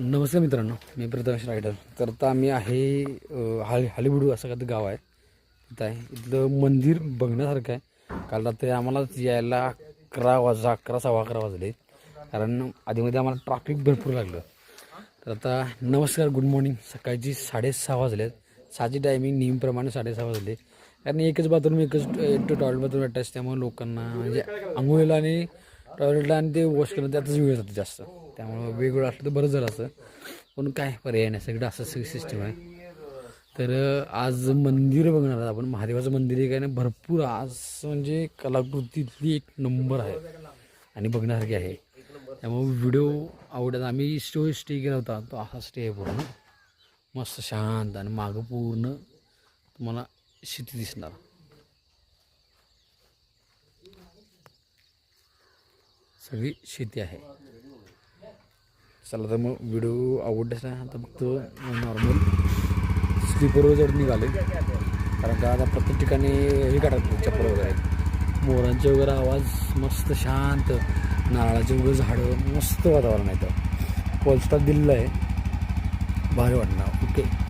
नमस्कार मित्रांनो, मी प्रथमेश रायडर. तर आता आम्ही आहे हालीबुडू असं का गाव आहे. तिथं आहे इथलं मंदिर बघण्यासारखं आहे. काल रात्री आम्हाला यायला 11 वाजले, कारण आधीमध्ये आम्हाला ट्रॅफिक भरपूर लागलं. तर आता नमस्कार, गुड मॉर्निंग. सकाळची 6:30 वाजले. 6ची टायमिंग नेहमीप्रमाणे 6:30 वाजले. कारण एकच बाथरूम, एकच टॉयलेट बाथरूम अटॅच, त्यामुळे लोकांना म्हणजे आंघोळीला आणि टॉयलेटला आणि ते वॉश करणं त्यातच वेळ जातो जास्त. त्यामुळं वेगवेगळं असलं तर बरं झालं असं, पण काय पर्याय नाही, सगळं असं सगळी सिस्टम आहे. तर आज मंदिर बघणार आहोत आपण. महादेवाचं मंदिर आहे काय नाही, भरपूर आज म्हणजे कलाकृतीतली एक नंबर आहे आणि बघण्यासारखी आहे. त्यामुळे व्हिडिओ आवडत. आम्ही स्टे केला होता, तो असा स्टे आहे पूर्ण मस्त शांत, आणि मागं पूर्ण तुम्हाला शेती दिसणार. सगळी शेती आहे. चला तर मग व्हिडिओ आवडल्यास ना, आता फक्त नॉर्मल स्लीपरवर जर निघाले, कारण का आता प्रत्येक ठिकाणी हे काढतात चप्पल वगैरे, मोरांचे वगैरे आवाज मस्त शांत, नारळाचे वगैरे झाडं, मस्त वातावरण आहे. तर पोलस्टार दिलेलं आहे, भारी वाटणार. ओके.